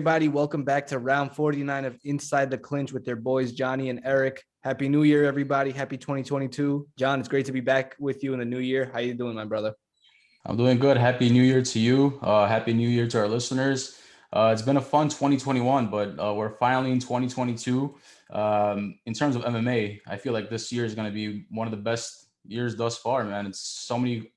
everybody? Welcome back to round 49 of Inside the Clinch with their boys, Johnny and Eric. Happy New Year, everybody. Happy 2022. John, it's great to be back with you in the new year. How you doing, my brother? I'm doing good. Happy New Year to you. Happy New Year to our listeners. It's been a fun 2021, but we're finally in 2022. In terms of MMA, I feel like this year is going to be one of the best years thus far, man. It's so many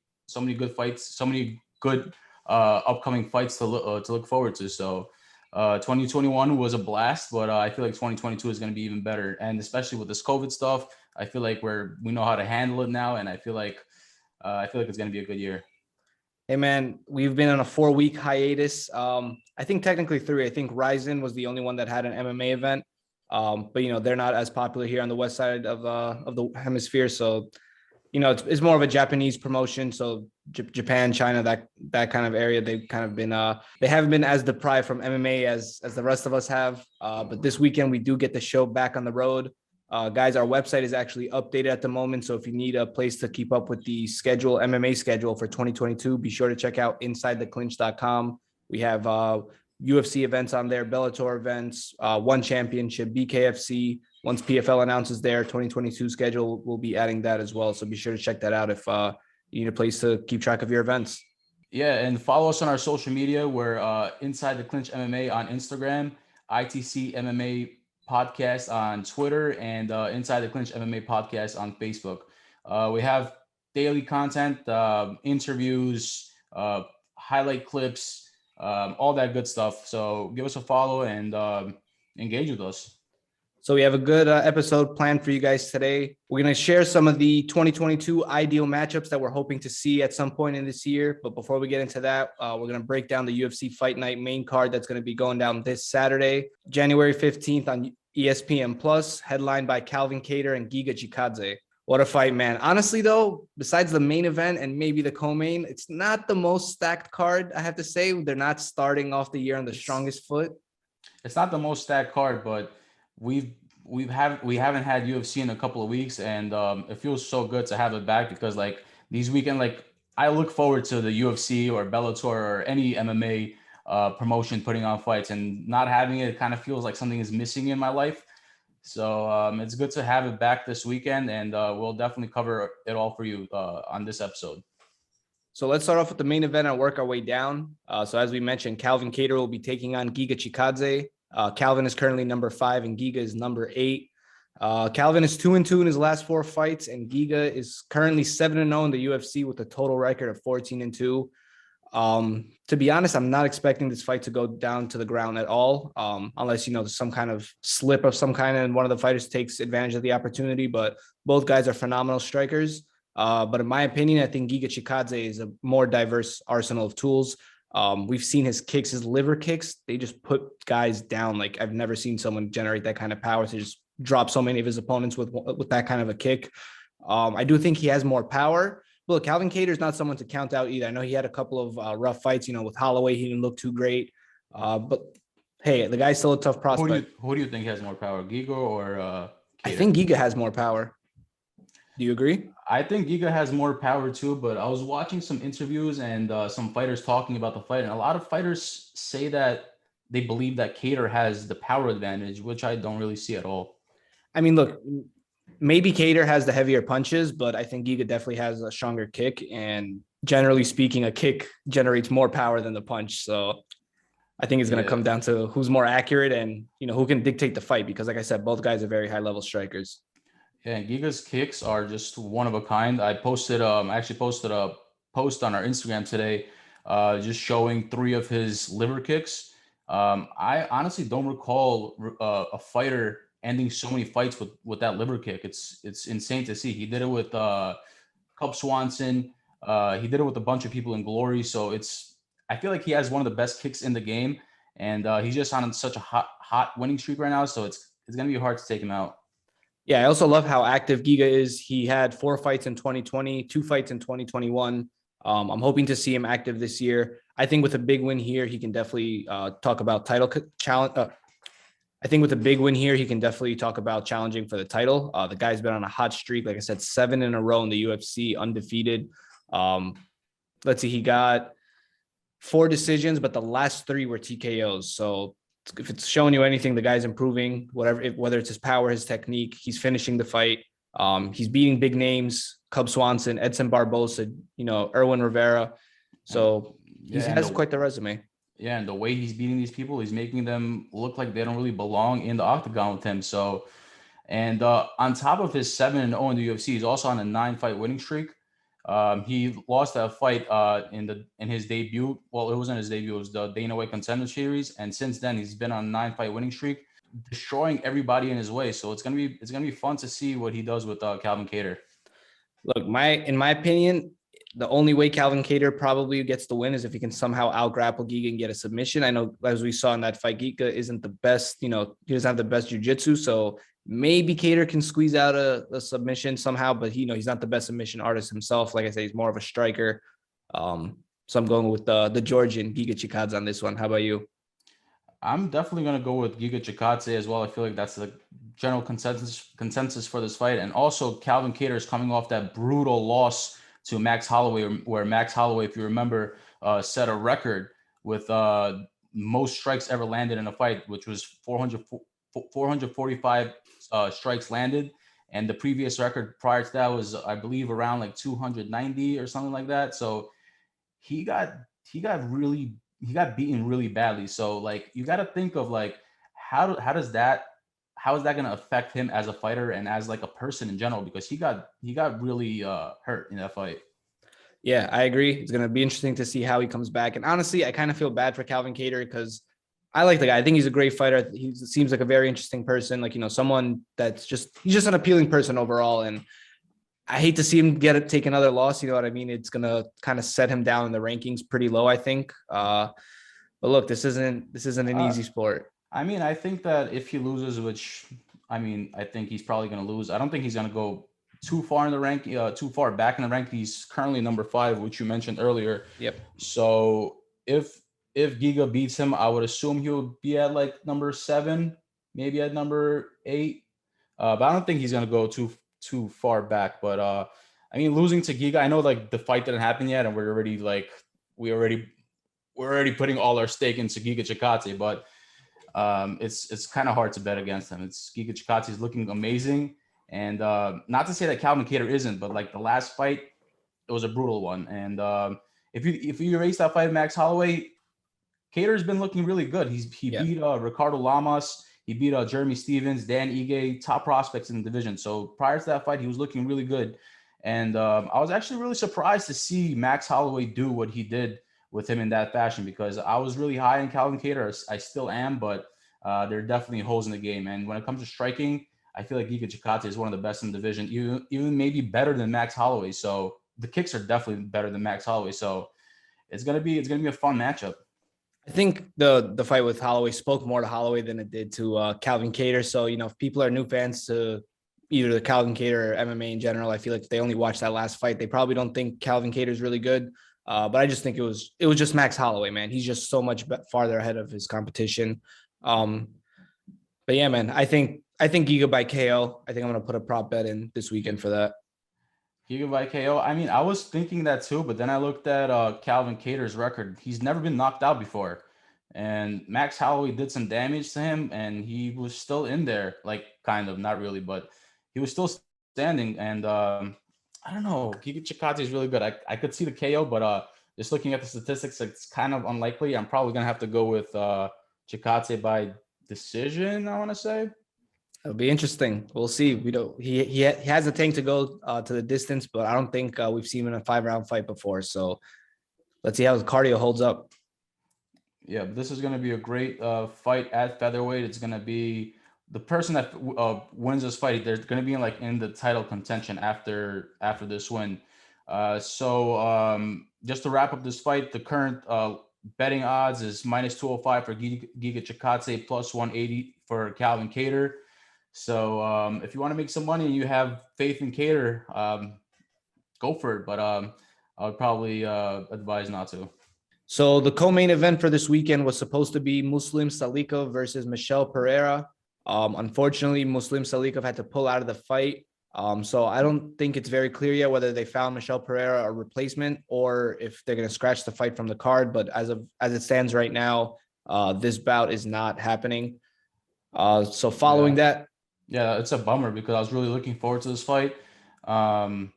good fights, so many good upcoming fights to look forward to. So 2021 was a blast, but I feel like 2022 is going to be even better. And especially with this COVID stuff, I feel like we know how to handle it now, and I feel like it's going to be a good year. Hey, man, we've been on a 4-week hiatus. I think technically 3. I think Ryzen was the only one that had an MMA event. But, they're not as popular here on the west side of the hemisphere. So, it's more of a Japanese promotion. So Japan, China, that kind of area, they've kind of been they haven't been as deprived from MMA as the rest of us have. But this weekend we do get the show back on the road. Guys, our website is actually updated at the moment. So if you need a place to keep up with the MMA schedule for 2022, be sure to check out InsideTheClinch.com. We have UFC events on there, Bellator events, One Championship, BKFC. Once PFL announces their 2022 schedule, we'll be adding that as well. So be sure to check that out if you need a place to keep track of your events. Yeah, and follow us on our social media. We're Inside the Clinch MMA on Instagram, ITC MMA podcast on Twitter, and Inside the Clinch MMA podcast on Facebook. We have daily content, interviews, highlight clips, all that good stuff. So give us a follow and engage with us. So we have a good episode planned for you guys today. We're going to share some of the 2022 ideal matchups that we're hoping to see at some point in this year. But before we get into that, we're going to break down the UFC Fight Night main card that's going to be going down this Saturday, January 15th on ESPN Plus, headlined by Calvin Kattar and Giga Chikadze. What a fight, man. Honestly, though, besides the main event and maybe the co-main, it's not the most stacked card, I have to say. They're not starting off the year on the strongest foot. It's not the most stacked card, but we haven't had UFC in a couple of weeks, and it feels so good to have it back because like these weekend, like I look forward to the UFC or Bellator or any MMA promotion putting on fights, and not having it kind of feels like something is missing in my life. So it's good to have it back this weekend, and we'll definitely cover it all for you on this episode. So let's start off with the main event and work our way down. So as we mentioned, Calvin Kattar will be taking on Giga Chikadze. Calvin is currently number 5 and Giga is number 8. Calvin is 2-2 in his last 4 fights, and Giga is currently 7-0 in the UFC with a total record of 14-2. To be honest, I'm not expecting this fight to go down to the ground at all, unless, some kind of slip of some kind and one of the fighters takes advantage of the opportunity. But both guys are phenomenal strikers. But in my opinion, I think Giga Chikadze is a more diverse arsenal of tools. We've seen his kicks, his liver kicks. They just put guys down. Like I've never seen someone generate that kind of power to just drop so many of his opponents with that kind of a kick. I do think he has more power. But look, Calvin Kattar is not someone to count out either. I know he had a couple of rough fights, with Holloway. He didn't look too great. But hey, the guy's still a tough prospect. Who do you think has more power, Giga or Kattar? I think Giga has more power. Do you agree? I think Giga has more power too, but I was watching some interviews and some fighters talking about the fight, and a lot of fighters say that they believe that Kattar has the power advantage, which I don't really see at all. I mean, look, maybe Kattar has the heavier punches, but I think Giga definitely has a stronger kick, and generally speaking, a kick generates more power than the punch. So I think it's going to come down to who's more accurate and, who can dictate the fight, because like I said, both guys are very high level strikers. Yeah, Giga's kicks are just one of a kind. I actually posted a post on our Instagram today, just showing 3 of his liver kicks. I honestly don't recall a fighter ending so many fights with that liver kick. It's insane to see. He did it with Cub Swanson. He did it with a bunch of people in Glory. So I feel like he has one of the best kicks in the game, and he's just on such a hot winning streak right now. So it's gonna be hard to take him out. Yeah, I also love how active Giga is. He had 4 fights in 2020, 2 fights in 2021. I'm hoping to see him active this year. I think with a big win here, he can definitely talk about title challenge. I think with a big win here, he can definitely talk about challenging for the title. The guy's been on a hot streak. Like I said, 7 in a row in the UFC, undefeated. Let's see, he got 4 decisions, but the last 3 were TKOs. So if it's showing you anything, the guy's improving, whether it's his power, his technique, he's finishing the fight. He's beating big names, Cub Swanson, Edson Barbosa, Erwin Rivera. So he has quite the resume. Yeah, and the way he's beating these people, he's making them look like they don't really belong in the octagon with him. So, and on top of his 7-0 in the UFC, he's also on a 9-fight winning streak. He lost that fight in his debut. Well, it wasn't his debut; it was the Dana White Contender Series. And since then, he's been on a 9-fight winning streak, destroying everybody in his way. So it's gonna be fun to see what he does with Calvin Kattar. Look, in my opinion, the only way Calvin Kattar probably gets the win is if he can somehow out-grapple Giga and get a submission. I know, as we saw in that fight, Giga isn't the best, he doesn't have the best jiu-jitsu, so maybe Kattar can squeeze out a submission somehow, but he's not the best submission artist himself. Like I say, he's more of a striker. So I'm going with the Georgian, Giga Chikadze, on this one. How about you? I'm definitely going to go with Giga Chikadze as well. I feel like that's the general consensus for this fight. And also, Calvin Kattar is coming off that brutal loss to Max Holloway, where Max Holloway, if you remember, set a record with most strikes ever landed in a fight, which was 445 strikes landed. And the previous record prior to that was, I believe, around like 290 or something like that. So he got beaten really badly. So like, you got to think of like, how is that going to affect him as a fighter and as like a person in general? Because he got really hurt in that fight. Yeah, I agree. It's going to be interesting to see how he comes back. And honestly, I kind of feel bad for Calvin Kattar because I like the guy. I think he's a great fighter. He seems like a very interesting person. Like, someone he's just an appealing person overall. And I hate to see him take another loss. You know what I mean? It's going to kind of set him down in the rankings pretty low, I think. But look, this isn't an easy sport. I mean, I think that if he loses, which I think he's probably going to lose. I don't think he's going to go too far in the rank, too far back in the rank. He's currently number 5, which you mentioned earlier. Yep. So if Giga beats him, I would assume he'll be at like number 7, maybe at number 8. But I don't think he's going to go too far back. But I mean, losing to Giga, I know like the fight didn't happen yet, and we're already putting all our stake into Giga Chikadze, but it's kind of hard to bet against him. Giga Chikadze is looking amazing, and not to say that Calvin Kattar isn't, but like the last fight, it was a brutal one. And if you erase that fight, Max Holloway, Kattar's been looking really good. He beat Ricardo Lamas, he beat Jeremy Stevens, Dan Ige, top prospects in the division. So prior to that fight, he was looking really good, and I was actually really surprised to see Max Holloway do what he did with him in that fashion, because I was really high in Calvin Kattar. I still am, but there are definitely holes in the game. And when it comes to striking, I feel like Giga Chikadze is one of the best in the division, even maybe better than Max Holloway. So the kicks are definitely better than Max Holloway. So it's gonna be a fun matchup. I think the fight with Holloway spoke more to Holloway than it did to Calvin Kattar. So, if people are new fans to either the Calvin Kattar or MMA in general, I feel like if they only watched that last fight, they probably don't think Calvin Kattar is really good. But I just think it was just Max Holloway, man. He's just so much farther ahead of his competition. But yeah, man, I think Giga by KO. I think I'm going to put a prop bet in this weekend for that. Giga by KO. I mean, I was thinking that too, but then I looked at Calvin Kattar's record. He's never been knocked out before. And Max Holloway did some damage to him, and he was still in there, like kind of, not really, but he was still standing. And I don't know. Giga Chikadze is really good. I could see the KO, but just looking at the statistics, it's kind of unlikely. I'm probably going to have to go with Chikadze by decision, I want to say. It'll be interesting. We'll see. He has a tank to go to the distance, but I don't think we've seen him in a 5-round fight before. So let's see how his cardio holds up. Yeah, this is going to be a great fight at featherweight. It's going to be the person that wins this fight. They're going to be in the title contention after this win. So just to wrap up this fight, the current betting odds is -205 for Giga Chikadze, +180 for Calvin Kattar. So if you want to make some money and you have faith in Kattar, go for it. But I would probably advise not to. So the co-main event for this weekend was supposed to be Muslim Salikhov versus Michael Pereira. Unfortunately, Muslim Salikhov had to pull out of the fight. So I don't think it's very clear yet whether they found Michael Pereira a replacement or if they're going to scratch the fight from the card. But as it stands right now, this bout is not happening. So following that. Yeah, it's a bummer because I was really looking forward to this fight. But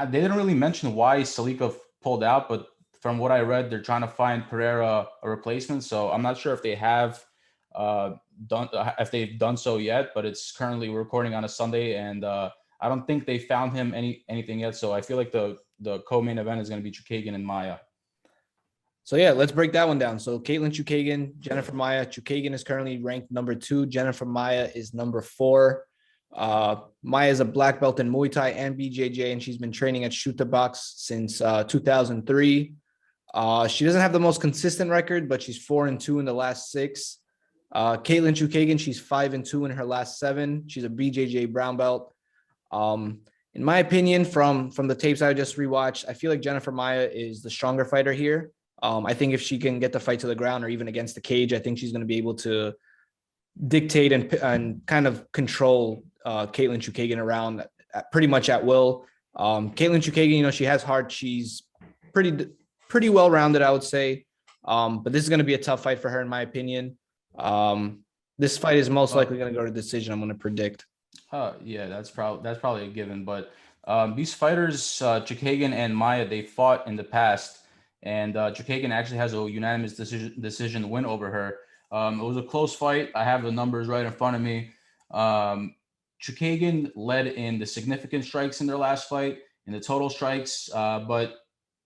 they didn't really mention why Salikhov pulled out, but from what I read, they're trying to find Pereira a replacement. So I'm not sure if they have if they've done so yet, but it's currently recording on a Sunday, and I don't think they found him anything yet. So I feel like the co-main event is going to be Chookagian and Maia. So yeah, let's break that one down. So Katlyn Chookagian, Jennifer Maia. Chookagian is currently ranked number 2. Jennifer Maia is number 4. Maia is a black belt in Muay Thai and BJJ, and she's been training at Shooter Box since 2003. She doesn't have the most consistent record, but she's 4-2 in the last 6. Katlyn Chookagian, she's 5-2 in her last 7. She's a BJJ brown belt. In my opinion, from the tapes I just rewatched, I feel like Jennifer Maia is the stronger fighter here. I think if she can get the fight to the ground or even against the cage, I think she's going to be able to dictate and kind of control Katlyn Chookagian around pretty much at will. Katlyn Chookagian, she has heart. She's pretty well-rounded, I would say. But this is going to be a tough fight for her, in my opinion. This fight is most likely going to go to decision, I'm going to predict. Yeah, that's probably a given. But these fighters, Chookagian and Maia, they fought in the past. And Chookagian actually has a unanimous decision win over her. It was a close fight. I have the numbers right in front of me. Chookagian led in the significant strikes in their last fight, in the total strikes. But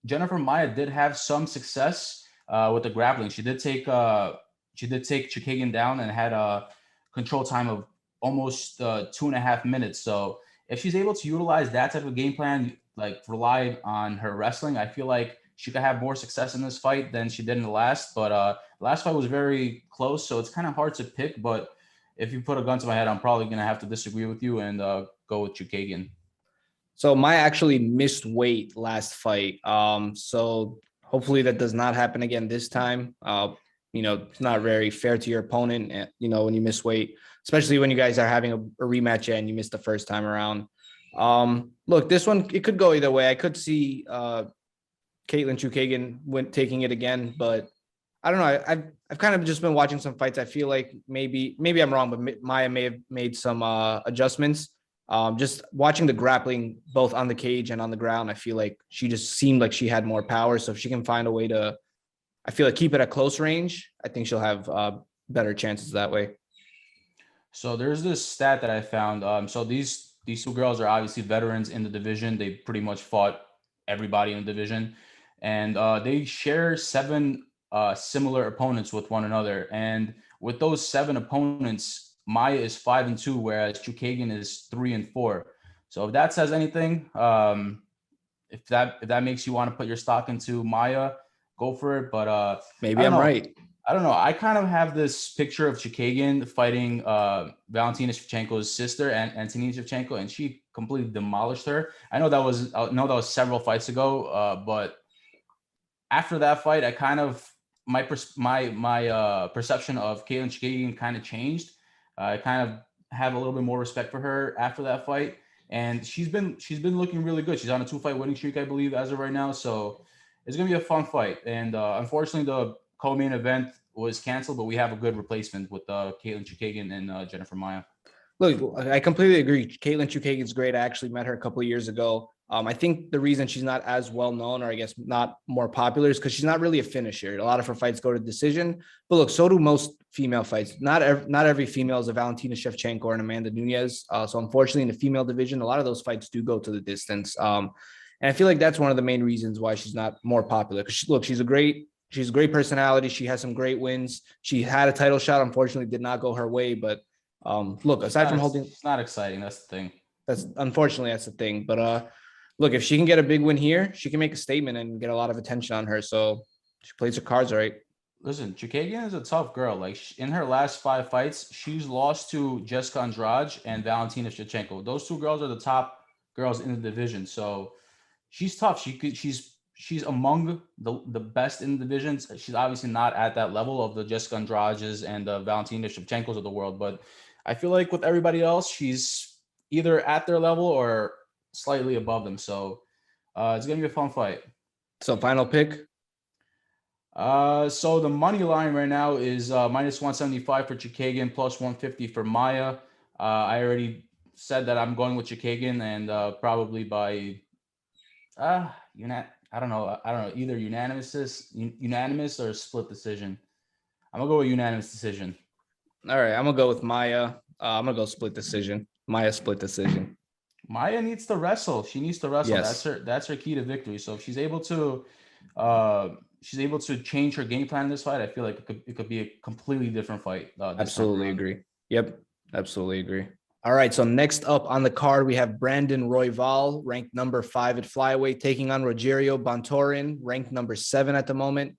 Jennifer Maia did have some success with the grappling. She did take Chookagian down and had a control time of almost 2.5 minutes. So if she's able to utilize that type of game plan, like rely on her wrestling, I feel like she could have more success in this fight than she did in the last. But the last fight was very close, so it's kind of hard to pick. But if you put a gun to my head, I'm probably going to have to disagree with you and go with Chookagian. So Maia actually missed weight last fight. So hopefully that does not happen again this time. It's not very fair to your opponent, when you miss weight, especially when you guys are having a rematch and you missed the first time around. Look, this one, it could go either way. I could see Katlyn Chookagian taking it again, but I don't know. I've kind of just been watching some fights. I feel like maybe I'm wrong, but Maia may have made some adjustments. Just watching the grappling both on the cage and on the ground, I feel like she just seemed like she had more power. So if she can find a way to, I feel like, keep it at close range, I think she'll have better chances that way. So there's this stat that I found. So these 2 girls are obviously veterans in the division. They pretty much fought everybody in the division, and they share 7 similar opponents with one another. And with those 7 opponents, Maia is 5-2, whereas Chookagian is 3-4. So if that says anything, if that makes you want to put your stock into Maia, go for it. But maybe I'm right. I don't know. I kind of have this picture of Chookagian fighting Valentina Shevchenko's sister, and Antonina Shevchenko, and she completely demolished her. I know that was several fights ago, but after that fight, I kind of my perception of Katlyn Chookagian kind of changed. I kind of have a little bit more respect for her after that fight, and she's been looking really good. She's on a 2-fight winning streak, I believe, as of right now. So it's gonna be a fun fight. And unfortunately, the co-main event was canceled, but we have a good replacement with Katlyn Chookagian and Jennifer Maia. Look, I completely agree. Katlyn Chookagian is great. I actually met her a couple of years ago. I think the reason she's not as well known, or I guess not more popular, is because she's not really a finisher. A lot of her fights go to decision. But look, so do most female fights. Not every female is a Valentina Shevchenko or an Amanda Nunes. So unfortunately, in the female division, a lot of those fights do go to the distance. And I feel like that's one of the main reasons why she's not more popular. Because she's a great personality. She has some great wins. She had a title shot. Unfortunately, did not go her way. But look, aside from holding, it's not exciting. That's the thing. That's the thing. But look, if she can get a big win here, she can make a statement and get a lot of attention on her. So she plays her cards right. Listen, Chookagian is a tough girl. Like, in her last 5 fights, she's lost to Jessica Andrade and Valentina Shevchenko. Those 2 girls are the top girls in the division. So she's tough. She's among the best in the divisions. She's obviously not at that level of the Jessica Andrades and the Valentina Shevchenkos of the world, but I feel like with everybody else, she's either at their level or slightly above them. So it's gonna be a fun fight. So final pick. So the money line right now is minus 175 for Chookagian, plus 150 for Maia. I already said that I'm going with Chookagian, and probably by I don't know. Either unanimous or split decision. I'm gonna go with unanimous decision. All right, I'm gonna go with Maia. I'm gonna go split decision. Maia split decision. Maia needs to wrestle. She needs to wrestle. Yes. That's her key to victory. So if she's able to change her game plan in this fight, I feel like it could be a completely different fight. Absolutely agree. Yep. Absolutely agree. All right. So next up on the card, we have Brandon Royval, ranked number 5 at flyweight, taking on Rogerio Bontorin, ranked number 7 at the moment.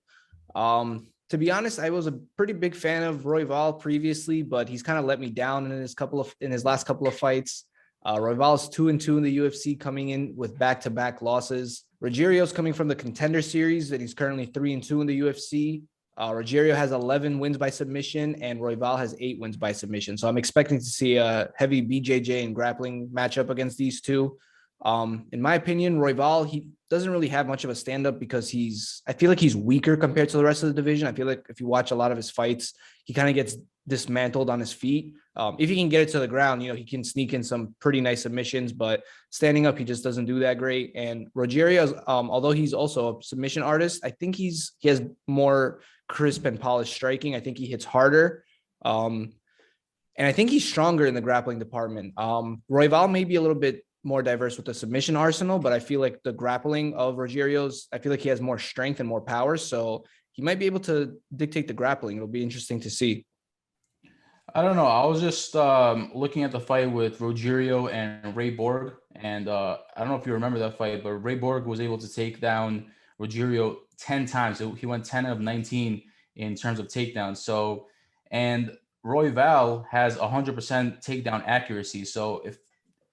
To be honest, I was a pretty big fan of Royval previously, but he's kind of let me down in his last couple of fights. Royval's 2-2 in the UFC, coming in with back-to-back losses. Rogerio's coming from the Contender Series, that he's currently 3-2 in the UFC. Rogerio has 11 wins by submission, and Royval has 8 wins by submission. So I'm expecting to see a heavy BJJ and grappling matchup against these two. In my opinion, Royval, he doesn't really have much of a stand-up because I feel like he's weaker compared to the rest of the division. I feel like if you watch a lot of his fights, he kind of gets dismantled on his feet. If he can get it to the ground, he can sneak in some pretty nice submissions, but standing up, he just doesn't do that great. And Rogerio's, although he's also a submission artist, I think he has more crisp and polished striking. I think he hits harder. And I think he's stronger in the grappling department. Royval may be a little bit more diverse with the submission arsenal, but I feel like the grappling of Rogerio's, I feel like he has more strength and more power. So he might be able to dictate the grappling. It'll be interesting to see. I don't know. I was just looking at the fight with Rogerio and Ray Borg, and I don't know if you remember that fight, but Ray Borg was able to take down Rogerio 10 times. So he went 10 of 19 in terms of takedowns. So, and Royval has 100% takedown accuracy. So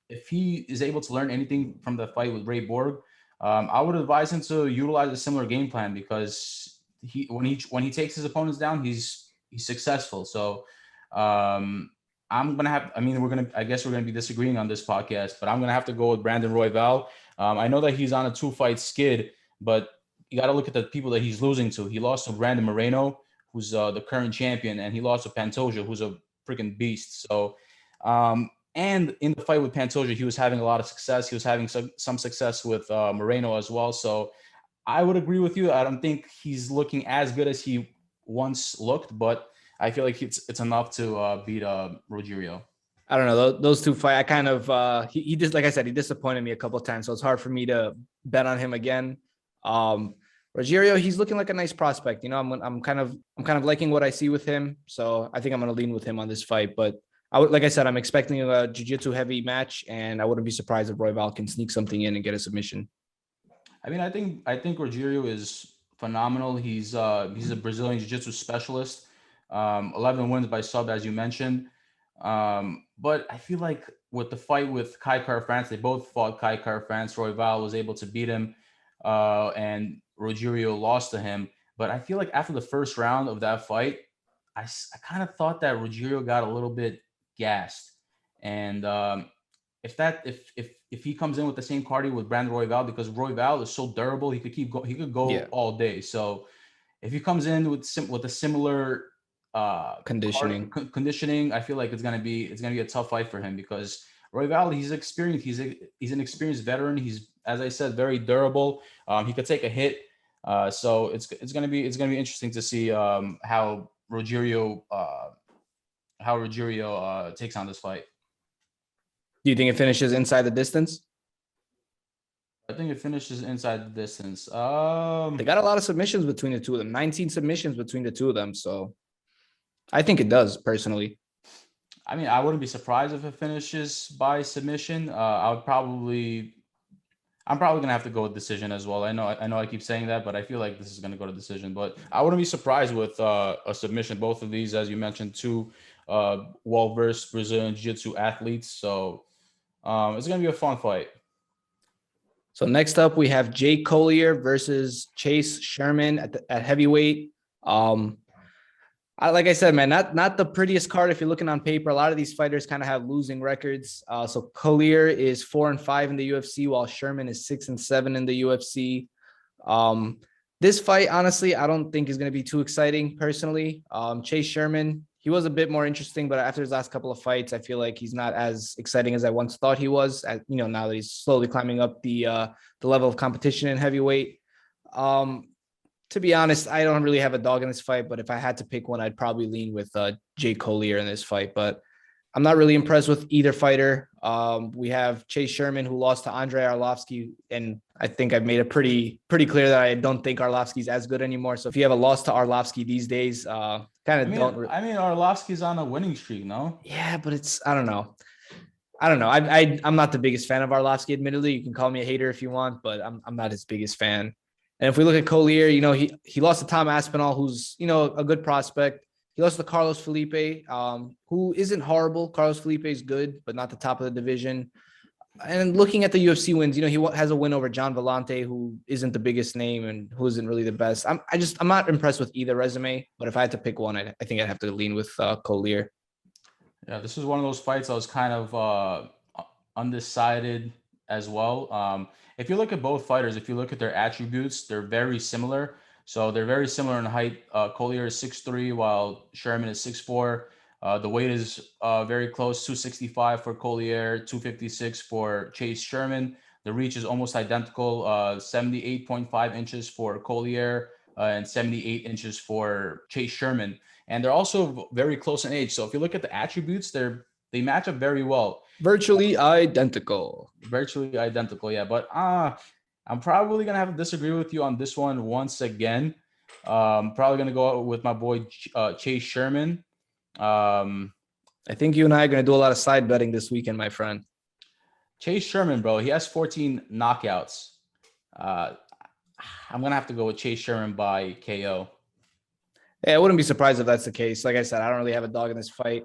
if he is able to learn anything from the fight with Ray Borg, I would advise him to utilize a similar game plan, because when he takes his opponents down, he's successful. So I'm gonna have. I guess we're gonna be disagreeing on this podcast, but I'm gonna have to go with Brandon Royval. I know that he's on a 2-fight skid, but you got to look at the people that he's losing to. He lost to Brandon Moreno, who's the current champion, and he lost to Pantoja, who's a freaking beast. So, and in the fight with Pantoja, he was having a lot of success. He was having some success with Moreno as well. So, I would agree with you. I don't think he's looking as good as he once looked, but I feel like it's enough to beat Rogerio. I don't know. Those two fight. I kind of he just, like I said, he disappointed me a couple of times, so it's hard for me to bet on him again. Rogerio, he's looking like a nice prospect. I'm kind of liking what I see with him, so I think I'm going to lean with him on this fight. But like I said, I'm expecting a jiu-jitsu heavy match, and I wouldn't be surprised if Royval can sneak something in and get a submission. I think Rogerio is phenomenal. He's a Brazilian jiu-jitsu specialist. 11 wins by sub, as you mentioned. But I feel like with the fight with Kai Kara-France, they both fought Kai Kara-France. Royval was able to beat him, and Rogerio lost to him. But I feel like after the first round of that fight, I kind of thought that Rogerio got a little bit gassed. And if he comes in with the same cardio with Brandon Royval, because Royval is so durable, he could go all day. So if he comes in with a similar conditioning, I feel like it's gonna be a tough fight for him, because Royval, he's experienced. He's an experienced veteran. He's, as I said, very durable. He could take a hit. So it's gonna be interesting to see how Rogerio takes on this fight. Do you think it finishes inside the distance? I think it finishes inside the distance. They got a lot of submissions between the two of them. 19 submissions between the two of them. So I think it does, personally. I mean, I wouldn't be surprised if it finishes by submission. I'm probably gonna have to go with decision as well. I know I keep saying that, but I feel like this is gonna go to decision. But I wouldn't be surprised with a submission. Both of these, as you mentioned, two well-versed Brazilian Jiu-Jitsu athletes. So it's gonna be a fun fight. So next up, we have Jake Collier versus Chase Sherman at heavyweight. Like I said, man, not the prettiest card if you're looking on paper. A lot of these fighters kind of have losing records. So Collier is 4-5 in the UFC, while Sherman is 6-7 in the UFC. This fight, honestly, I don't think is going to be too exciting personally. Chase Sherman, he was a bit more interesting, but after his last couple of fights, I feel like he's not as exciting as I once thought he was. Now that he's slowly climbing up the level of competition in heavyweight. Um, to be honest, I don't really have a dog in this fight, but if I had to pick one, I'd probably lean with Jay Collier in this fight. But I'm not really impressed with either fighter. We have Chase Sherman, who lost to Andrei Arlovsky, and I think I've made it pretty clear that I don't think Arlovsky's as good anymore. So if you have a loss to Arlovsky these days, kind of don't. I mean, Arlovsky's on a winning streak, no? Yeah, but it's I don't know. I'm not the biggest fan of Arlovsky. Admittedly, you can call me a hater if you want, but I'm not his biggest fan. And if we look at Collier, he lost to Tom Aspinall, who's a good prospect. He lost to Carlos Felipe, who isn't horrible. Carlos Felipe is good, but not the top of the division. And looking at the UFC wins, he has a win over John Vellante, who isn't the biggest name and who isn't really the best. I'm not impressed with either resume, but if I had to pick one, I think I'd have to lean with Collier. Yeah, this is one of those fights I was kind of undecided as well. If you look at both fighters, if you look at their attributes, they're very similar. So they're very similar in height. Collier is 6'3", while Sherman is 6'4". The weight is very close, 265 for Collier, 256 for Chase Sherman. The reach is almost identical, 78.5 inches for Collier and 78 inches for Chase Sherman. And they're also very close in age. So if you look at the attributes, they match up very well. Virtually identical. Virtually identical, yeah. But I'm probably going to have to disagree with you on this one once again. Probably going to go with my boy Chase Sherman. I think you and I are going to do a lot of side betting this weekend, my friend. Chase Sherman, bro, he has 14 knockouts. I'm going to have to go with Chase Sherman by KO. Yeah, I wouldn't be surprised if that's the case. Like I said, I don't really have a dog in this fight.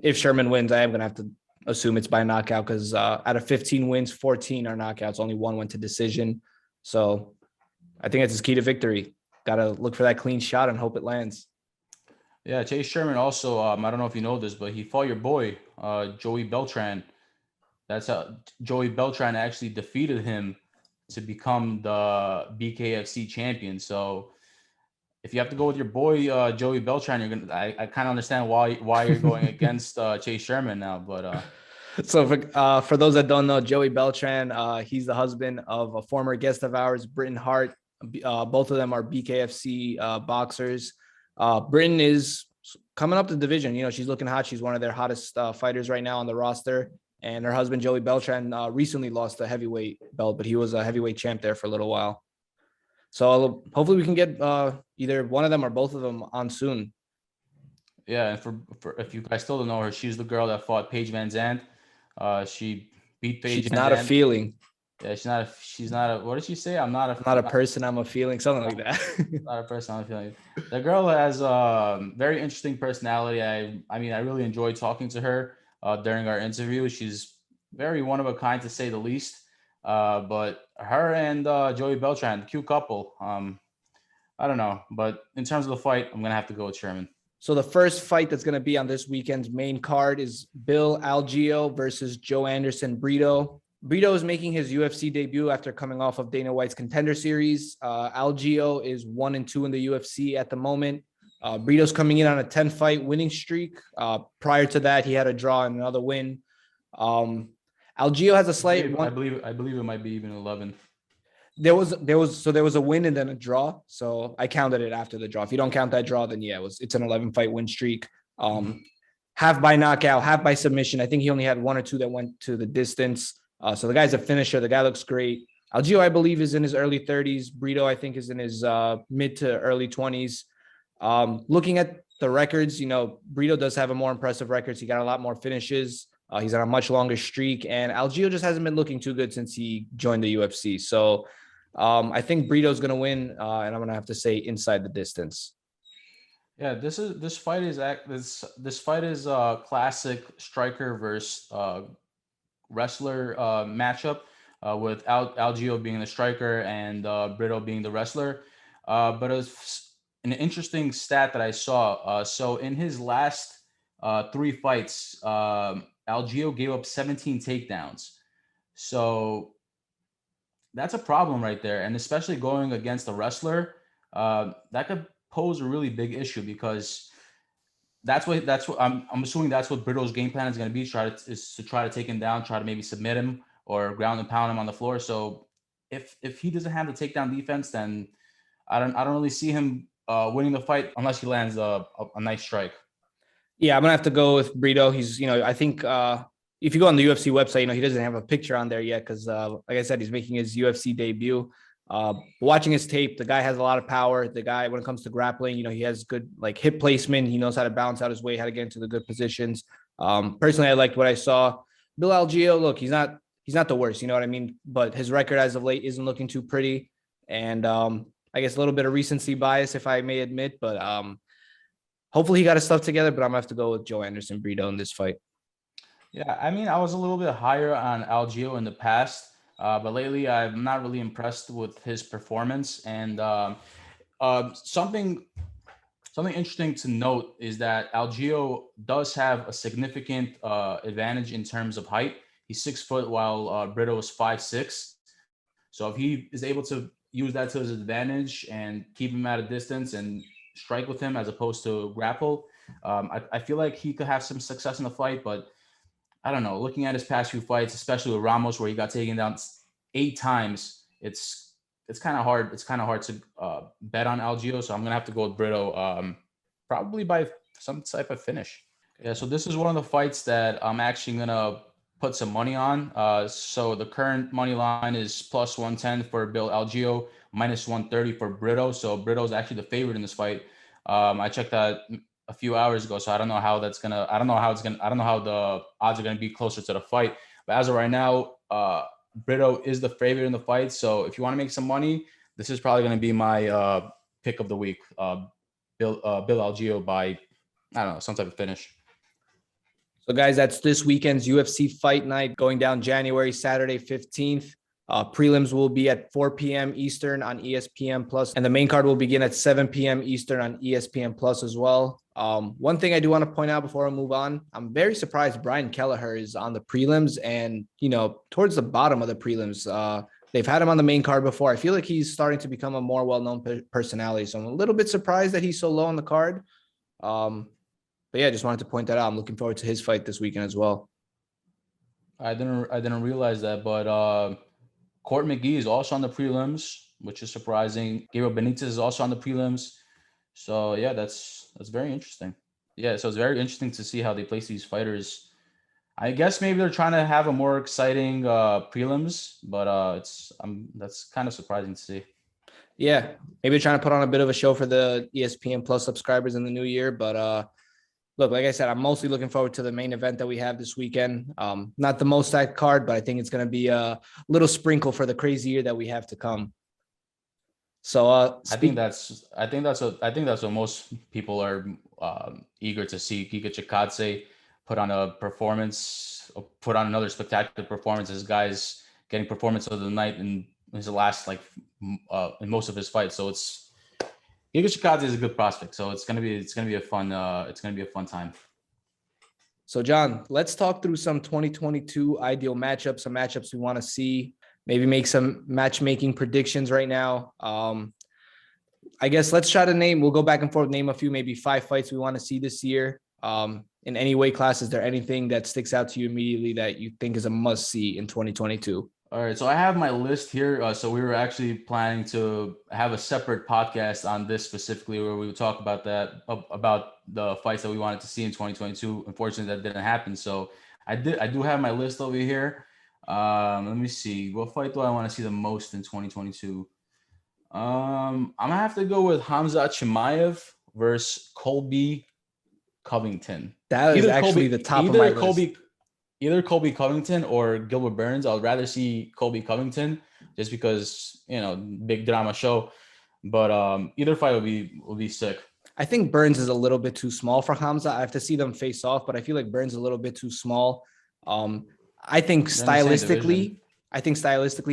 If Sherman wins, I am going to have to assume it's by knockout because out of 15 wins, 14 are knockouts. Only one went to decision. So I think it's his key to victory. Got to look for that clean shot and hope it lands. Yeah, Chase Sherman also, I don't know if you know this, but he fought your boy, Joey Beltran. That's how Joey Beltran actually defeated him to become the BKFC champion. So if you have to go with your boy Joey Beltran, I kind of understand why you're going against Chase Sherman now. But so for those that don't know, Joey Beltran, he's the husband of a former guest of ours, Britton Hart. Both of them are BKFC boxers. Britton is coming up the division. She's looking hot. She's one of their hottest fighters right now on the roster. And her husband, Joey Beltran, recently lost the heavyweight belt, but he was a heavyweight champ there for a little while. So hopefully we can get either one of them or both of them on soon. Yeah, and for if you guys still don't know her, she's the girl that fought Paige Van Zandt. She beat Paige. She's not a feeling. Yeah, she's not a. What did she say? I'm not a person. I'm a feeling. Something like that. Not a person. I'm a feeling. The girl has a very interesting personality. I mean, I really enjoyed talking to her during our interview. She's very one of a kind, to say the least. But her and Joey Beltran, cute couple. I don't know, but in terms of the fight, I'm gonna have to go with Sherman. So the first fight that's going to be on this weekend's main card is Bill Algeo versus Joanderson Brito. Brito is making his UFC debut after coming off of Dana White's Contender Series. Algio is 1-2 in the UFC at the moment. Brito's coming in on a 10-fight winning streak. Prior to that, he had a draw and another win. Algio has a slight. I believe it might be even 11. There was a win and then a draw. So I counted it after the draw. If you don't count that draw, then yeah, it's an 11-fight win streak. Half by knockout, half by submission. I think he only had one or two that went to the distance. So the guy's a finisher. The guy looks great. Algio, I believe, is in his early 30s. Brito, I think, is in his mid to early 20s. Looking at the records, Brito does have a more impressive record. He got a lot more finishes. He's on a much longer streak. And Algio just hasn't been looking too good since he joined the UFC. So I think Brito's going to win, and I'm going to have to say inside the distance. Yeah, this fight is a classic striker versus wrestler matchup, with Algio being the striker and Brito being the wrestler. But it was an interesting stat that I saw. So in his last 3 fights, Algio gave up 17 takedowns. So that's a problem right there. And especially going against a wrestler, that could pose a really big issue because that's what I'm assuming that's what Brito's game plan is going to be. Is to try to take him down, try to maybe submit him or ground and pound him on the floor. So if he doesn't have the takedown defense, then I don't really see him winning the fight unless he lands a nice strike. Yeah, I'm gonna have to go with Brito. He's, I think if you go on the UFC website, he doesn't have a picture on there yet because, like I said, he's making his UFC debut. Watching his tape, the guy has a lot of power. The guy, when it comes to grappling, he has good like hip placement. He knows how to balance out his weight, how to get into the good positions. Personally, I liked what I saw. Bill Algeo, look, he's not the worst, you know what I mean? But his record as of late isn't looking too pretty. And I guess a little bit of recency bias, if I may admit, but hopefully he got his stuff together, but I'm gonna have to go with Joanderson Brito in this fight. Yeah, I mean, I was a little bit higher on Algio in the past, but lately I'm not really impressed with his performance. And something interesting to note is that Algio does have a significant advantage in terms of height. He's 6 foot while Brito is 5'6". So if he is able to use that to his advantage and keep him at a distance and strike with him as opposed to grapple, I feel like he could have some success in the fight. But I don't know. Looking at his past few fights, especially with Ramos, where he got taken down 8 times, it's kind of hard. It's kind of hard to bet on Algio. So I'm gonna have to go with Brito, probably by some type of finish. Yeah. So this is one of the fights that I'm actually gonna put some money on. So the current money line is plus 110 for Bill Algeo, minus 130 for Brito. So Brito is actually the favorite in this fight. I checked that a few hours ago, so I don't know how the odds are gonna be closer to the fight. But as of right now, Brito is the favorite in the fight. So if you want to make some money, this is probably gonna be my pick of the week. Bill Algeo by, I don't know, some type of finish. So, guys, that's this weekend's UFC Fight Night going down Saturday 15th. Prelims will be at 4 p.m. Eastern on ESPN Plus, and the main card will begin at 7 p.m. Eastern on ESPN Plus as well. One thing I do want to point out before I move on, I'm very surprised Brian Kelleher is on the prelims and, towards the bottom of the prelims. They've had him on the main card before. I feel like he's starting to become a more well-known personality. So I'm a little bit surprised that he's so low on the card. But yeah, just wanted to point that out. I'm looking forward to his fight this weekend as well. I didn't realize that, but Court McGee is also on the prelims, which is surprising. Gabriel Benitez is also on the prelims. So yeah, that's very interesting. Yeah, so it's very interesting to see how they place these fighters. I guess maybe they're trying to have a more exciting prelims, but that's kind of surprising to see. Yeah, maybe they're trying to put on a bit of a show for the ESPN Plus subscribers in the new year, but look, like I said, I'm mostly looking forward to the main event that we have this weekend. Not the most stacked card, but I think it's going to be a little sprinkle for the crazy year that we have to come. So I think that's what most people are eager to see. Giga Chikadze put on another spectacular performance. This guy's getting performance of the night in his last in most of his fights. So Giga Chikadze is a good prospect. So it's gonna be a fun time. So Jon, let's talk through some 2022 ideal matchups, some matchups we want to see. Maybe make some matchmaking predictions right now. I guess let's try to name. We'll go back and forth. Name a few, maybe 5 fights we want to see this year. In any weight class, is there anything that sticks out to you immediately that you think is a must see in 2022? All right, so I have my list here. So we were actually planning to have a separate podcast on this specifically, where we would talk about the fights that we wanted to see in 2022. Unfortunately, that didn't happen. So I do have my list over here. Let me see. What fight do I want to see the most in 2022? I'm gonna have to go with Hamza Chimayev versus Colby Covington. That is actually the top of my list. Either Colby Covington or Gilbert Burns. I would rather see Colby Covington just because, big drama show. But either fight will be sick. I think Burns is a little bit too small for Hamza. I have to see them face off, but I feel like Burns is a little bit too small. I think stylistically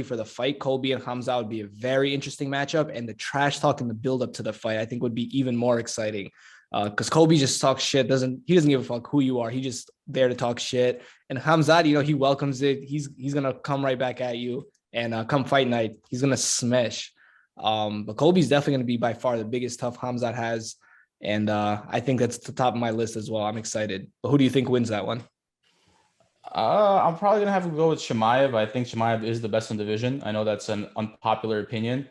for the fight, Colby and Hamza would be a very interesting matchup. And the trash talk and the build up to the fight, I think would be even more exciting. Because Colby just talks shit. He doesn't give a fuck who you are. He just there to talk shit. And Hamza, he welcomes it. He's gonna come right back at you. and come fight night, he's gonna smash. But Colby's definitely gonna be by far the biggest tough Hamza has, and I think that's the top of my list as well. I'm excited. But who do you think wins that one? I'm probably gonna have to go with Chimayev. I think Chimayev is the best in the division. I know that's an unpopular opinion.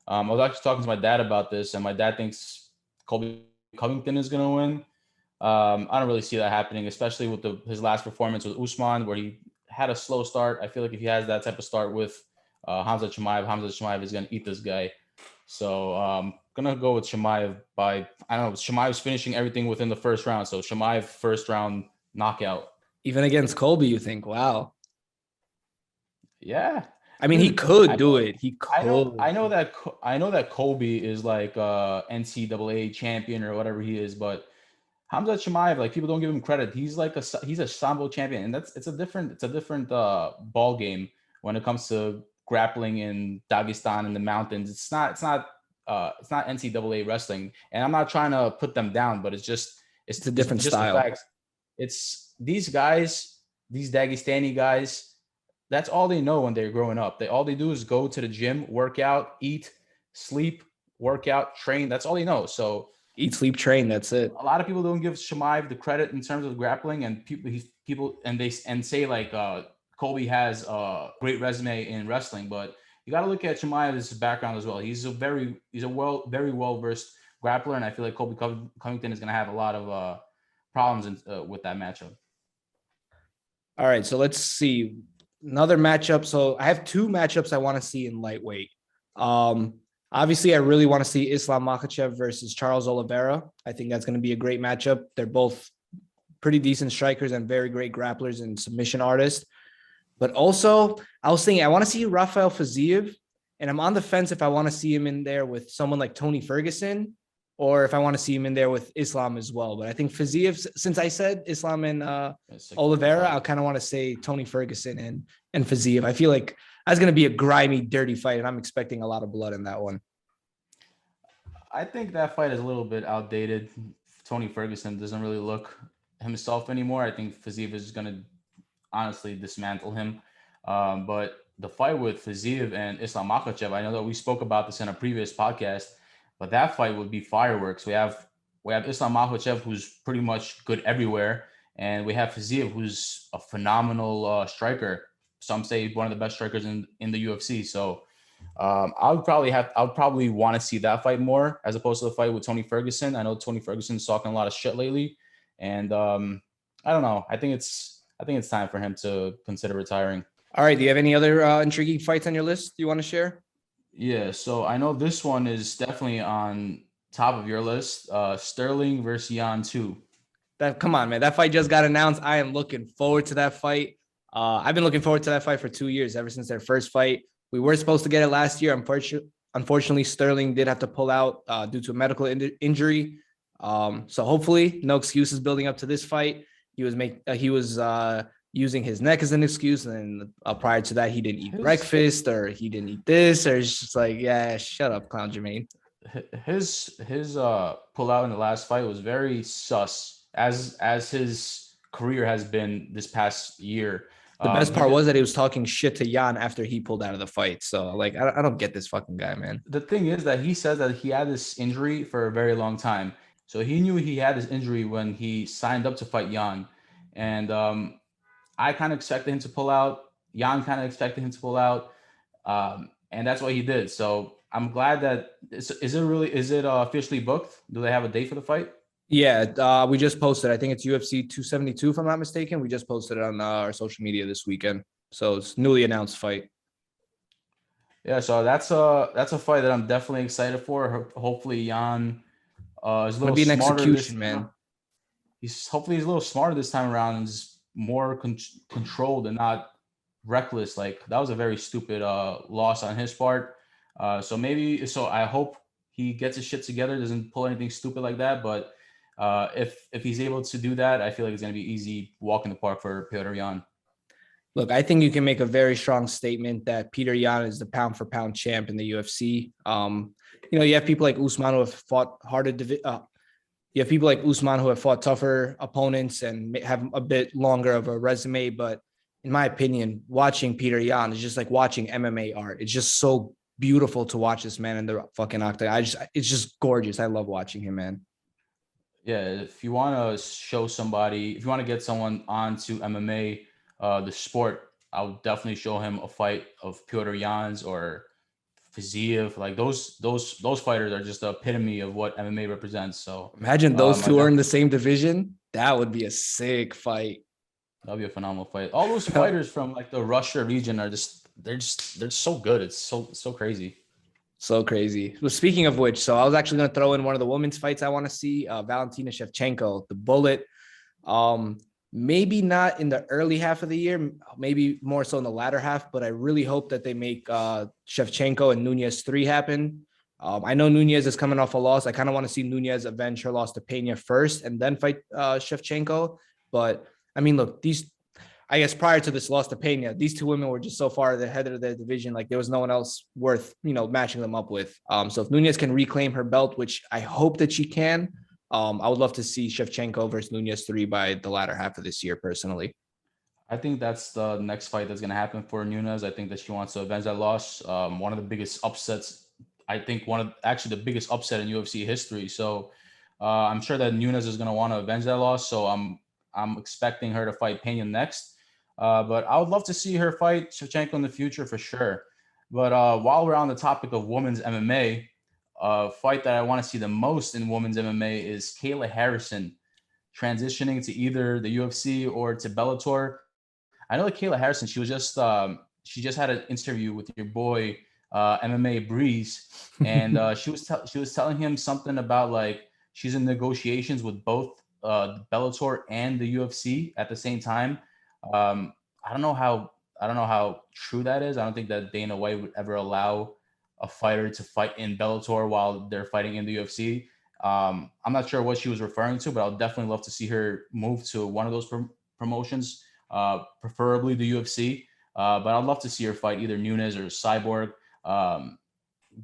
I was actually talking to my dad about this, and my dad thinks Colby Covington is gonna win. I don't really see that happening, especially with his last performance with Usman, where he had a slow start. I feel like if he has that type of start with Hamza Chimaev is gonna eat this guy. So gonna go with Chimaev by, I don't know, Chimaev's finishing everything within the first round. So Chimaev first round knockout. Even against Colby, you think? Wow. Yeah. I mean, he could do it. He could. I know that Colby is like NCAA champion or whatever he is, but Hamza Chimaev, like, people don't give him credit. He's a Sambo champion, and it's a different ball game when it comes to grappling in Dagestan in the mountains. It's not NCAA wrestling, and I'm not trying to put them down, but it's a different style. It's these guys, these Dagestani guys. That's all they know when they're growing up. All they do is go to the gym, work out, eat, sleep, work out, train. That's all they know. So eat, sleep, train. That's it. A lot of people don't give Chimaev the credit in terms of grappling, and people say like Colby has a great resume in wrestling, but you got to look at Chimaev's background as well. He's a very well versed grappler, and I feel like Colby Covington is going to have a lot of problems with that matchup. All right, so let's see another matchup. So I have two matchups I want to see in lightweight. Obviously, I really want to see Islam Makhachev versus Charles Oliveira. I think that's going to be a great matchup. They're both pretty decent strikers and very great grapplers and submission artists. But also, I was thinking I want to see Rafael Fiziev, and I'm on the fence if I want to see him in there with someone like Tony Ferguson or if I want to see him in there with Islam as well. But I think Fiziev, since I said Islam and Oliveira, I kind of want to say Tony Ferguson and Fiziev. I feel like that's going to be a grimy, dirty fight, and I'm expecting a lot of blood in that one. I think that fight is a little bit outdated. Tony Ferguson doesn't really look himself anymore. I think Fiziev is going to honestly dismantle him. But the fight with Fiziev and Islam Makhachev, I know that we spoke about this in a previous podcast, but that fight would be fireworks. We have Islam Makhachev, who's pretty much good everywhere, and we have Fiziev, who's a phenomenal striker. Some say one of the best strikers in the UFC. So I would probably want to see that fight more as opposed to the fight with Tony Ferguson. I know Tony Ferguson's talking a lot of shit lately, and I don't know. I think it's time for him to consider retiring. All right. Do you have any other intriguing fights on your list you want to share? Yeah. So I know this one is definitely on top of your list. Sterling versus Jan 2. Come on, man. That fight just got announced. I am looking forward to that fight. I've been looking forward to that fight for 2 years, ever since their first fight. We were supposed to get it last year. Unfortunately, Sterling did have to pull out due to a medical injury. So hopefully, no excuses building up to this fight. He was using his neck as an excuse, and prior to that, he didn't eat breakfast, or he didn't eat this, or it's just like, yeah, shut up, Clown Jermaine. His pull out in the last fight was very sus, as his career has been this past year. The best part was that he was talking shit to Jan after he pulled out of the fight. So, like, I don't get this fucking guy, man. The thing is that he says that he had this injury for a very long time. So he knew he had this injury when he signed up to fight Jan. And I kind of expected him to pull out. Jan kind of expected him to pull out. And that's what he did. So I'm glad that is it officially booked? Do they have a date for the fight? Yeah, we just posted. I think it's UFC 272, if I'm not mistaken. We just posted it on our social media this weekend. So it's newly announced fight. Yeah, so that's a fight that I'm definitely excited for. Hopefully, Jan is a little be an smarter execution, man. He's a little smarter this time around and is more controlled and not reckless. Like, that was a very stupid loss on his part. So I hope he gets his shit together, doesn't pull anything stupid like that, but. If he's able to do that, I feel like it's going to be easy walk in the park for Petr Yan. Look, I think you can make a very strong statement that Petr Yan is the pound for pound champ in the UFC. You have people like Usman who have fought harder. You have people like Usman who have fought tougher opponents and have a bit longer of a resume. But in my opinion, watching Peter Yan is just like watching MMA art. It's just so beautiful to watch this man in the fucking octagon. It's just gorgeous. I love watching him, man. Yeah, if you want to show somebody, if you want to get someone onto MMA, the sport, I would definitely show him a fight of Piotr Jan's or Fiziev. Like those fighters are just the epitome of what MMA represents. So Imagine those I two are in the same division. That would be a sick fight. that'll be a phenomenal fight. All those fighters from like the Russia region are they're so good. It's so crazy. So crazy. Well, speaking of which, so I was actually going to throw in one of the women's fights I want to see. Valentina Shevchenko, the Bullet. Um, Maybe not in the early half of the year, maybe more so in the latter half, but I really hope that they make Shevchenko and Nunez 3 happen. I know Nunez is coming off a loss. I kind of want to see Nunez avenge her loss to Pena first and then fight Shevchenko. But I mean, look, I guess prior to this loss to Pena, these two women were just so far ahead of their division. Like there was no one else worth, matching them up with. So if Nunez can reclaim her belt, which I hope that she can, I would love to see Shevchenko versus Nunez 3 by the latter half of this year, personally. I think that's the next fight that's going to happen for Nunez. I think that she wants to avenge that loss. One of the biggest upsets, I think actually the biggest upset in UFC history. So I'm sure that Nunez is going to want to avenge that loss. So I'm expecting her to fight Pena next. But I would love to see her fight Shevchenko in the future for sure. But while we're on the topic of women's MMA, fight that I want to see the most in women's MMA is Kayla Harrison transitioning to either the UFC or to Bellator. I know that Kayla Harrison, she just had an interview with your boy MMA Breeze, and she was telling him something about like she's in negotiations with both Bellator and the UFC at the same time. I don't know how true that is. I don't think that Dana White would ever allow a fighter to fight in Bellator while they're fighting in the UFC. I'm not sure what she was referring to, but I'll definitely love to see her move to one of those promotions, preferably the UFC. But I'd love to see her fight either Nunes or Cyborg.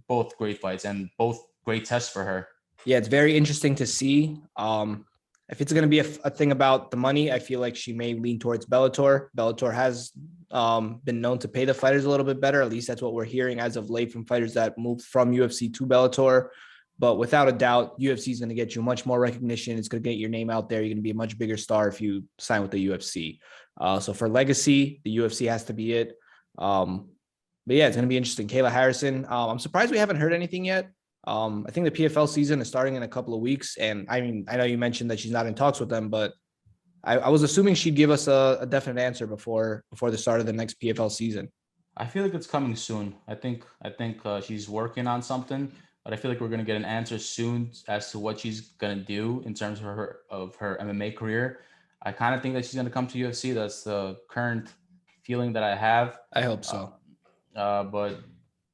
Both great fights and both great tests for her. Yeah, it's very interesting to see. If it's going to be a thing about the money, I feel like she may lean towards Bellator. Bellator has been known to pay the fighters a little bit better. At least that's what we're hearing as of late from fighters that moved from UFC to Bellator. But without a doubt, UFC is going to get you much more recognition. It's going to get your name out there. You're going to be a much bigger star if you sign with the UFC. So for legacy, the UFC has to be it. But yeah, it's going to be interesting. Kayla Harrison. I'm surprised we haven't heard anything yet. I think the PFL season is starting in a couple of weeks. And I mean, I know you mentioned that she's not in talks with them, but I was assuming she'd give us a definite answer before the start of the next PFL season. I feel like it's coming soon. I think she's working on something, but I feel like we're gonna get an answer soon as to what she's gonna do in terms of her MMA career. I kind of think that she's gonna come to UFC. That's the current feeling that I have. I hope so.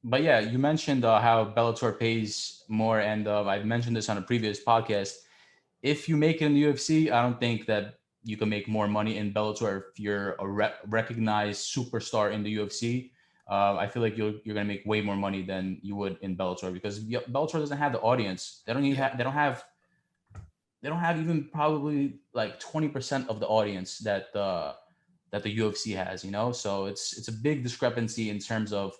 But yeah, you mentioned how Bellator pays more, and I've mentioned this on a previous podcast. If you make it in the UFC, I don't think that you can make more money in Bellator if you're a recognized superstar in the UFC. I feel like you're gonna make way more money than you would in Bellator because Bellator doesn't have the audience. They don't have even probably like 20% of the audience that the UFC has. So it's a big discrepancy in terms of